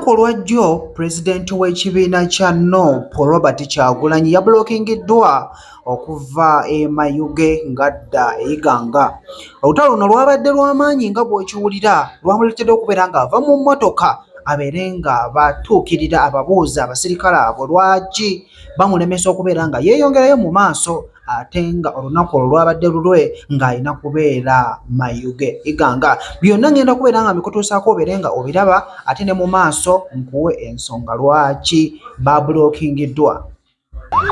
Olunaku olwajjo Pulezidenti w'ekibiina kya No Paul Robert Kyagulanyi yabulookingiddwa okuva e Mayuge ng'adda e Iganga. Olutalo luno lwabadde lw'amaanyi nga bw'okiwulira, lwamuleetedde okubeera ng'ava mu mmotoka abeere nga batuukirira ababuuza abasirikale abo lwaki bamulemesa okubeera nga yeeyongerayo mu maaso ate nga olunaku olwo lwabadde lulwe ng'alina kubeera Mayuge Iganga. Byonna ngenda kubeera nga mbikutuusaako obeere nga obiraba ate ne mu maaso nkuwe ensonga lwaki babulookingiddwa.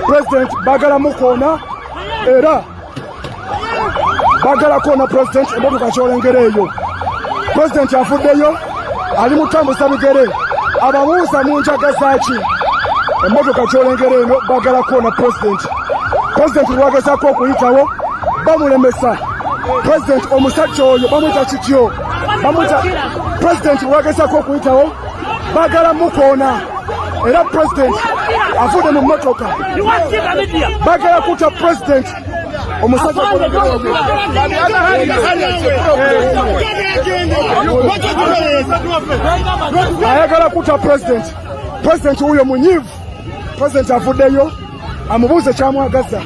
President bagala mukoona era bagala koona President emmotoka kyolengera eyo. President afuddeyo ali mutambuza bigere ababuuza mu njagaza ki emmotoka kyolengera eno bagala koona President. President lwagezaako okuyitawo bamulemesa. President omusajja oyo bamwita kityo bamwita President lwagezaako okuyitawo bagala mukoona era President afudde mu mmotoka bagala kuta President omusajja ayagala kuta President. President huyo munyivu. President afuddeyo amubuuze kyamwagaza.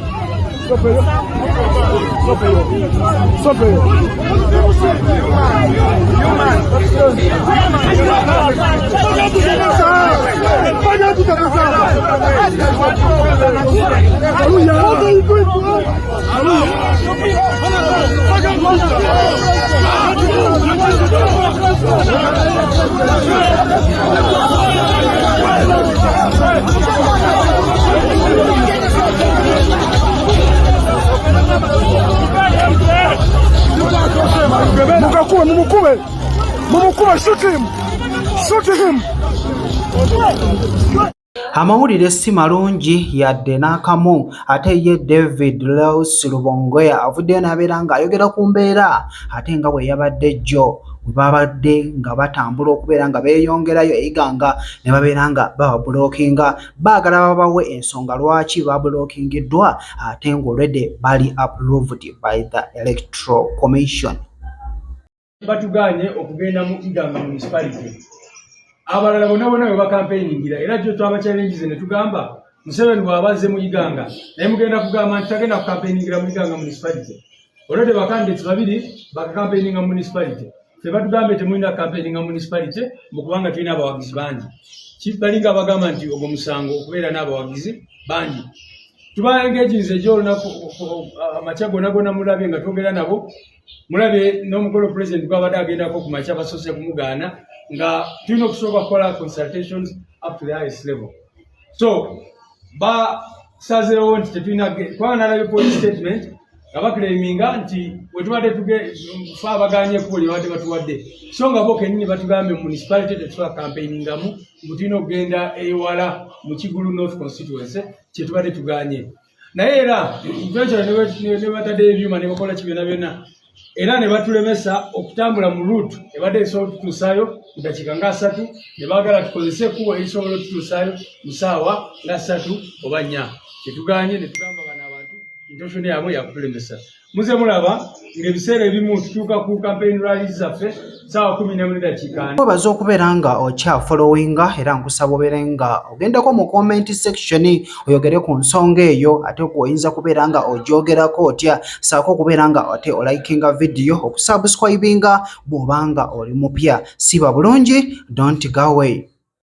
Mumukube, shoot him. Amawulire si malungi yadde n'akamu ate ye David Lewis Rubongoya avuddeyo n'abeera ng'ayogera ku mbeera ate nga bwe yabadde jjo babadde nga batambula okubeera nga beeyongerayo e Iganga ne babeera nga babulookinga baagala babawe ensonga lwaki babulookingiddwa ate ng'olwedde bali approved by the Electoral Commission. Batuganye okugenda mu Iganga municipality. Abalala bonna bwe bakampeyingira era jjo twaba challenges ne tugamba Museveni bw'abazze mu Iganga naye mugenda kugamba nti tagenda kukampeyingira mu Iganga municipality. Olwedde bakandidates babiri bakakampeyinga municipality. Batugambye temulina campaigning municipality mukubanga tulina abawagizi bangi. Balinga bagamba nti ogwo musango okubeera n'abawagizi bangi. Tuba engaginze gyo olunaku amacha gonna mulabye nga twogera nabo. Mulabye n'omukolo president gwabadde agendako ku macha basoose kumugaana nga tulina okusooka kukola consultations up to the highest level. So basazeewo nti tetulina kubanga nalabye police statement abakleminga nti wetubadde tufa abaganye kuuli wadde batuwadde so nga bo kennyini batugambe mu municipality tetusobola campaigningamu mutulina okugenda ewala mu Kigulu North constituency kyetubadde tuganye naye era ne bataddeyo ebyuma ne bakola kibyonna byonna era ne batulemesa okutambula mu route ebadde esobola otutuusaayo mu dakiika nga 3 ne baagala tukozese ekkubo erisobola otutuusaayo mu ssaawa nga 3 oba 4 kyetuganye ne tugamba bano abantu intention yabwe yakutulemesa. Muze mulaba ng'ebiseera ebimu tutuuka ku campaign rallies zaffe ssaawa 10:04. Webaza okubeera nga okyafollowinga era nkusaba obeere nga ogendako mu comment section oyogere ku nsonga eyo ate oyinza kubeera nga ogyogerako otya saako okubeera nga ate olikinga video okusubscribinga bw'obanga oli mupya. Siba bulungi, don't go away.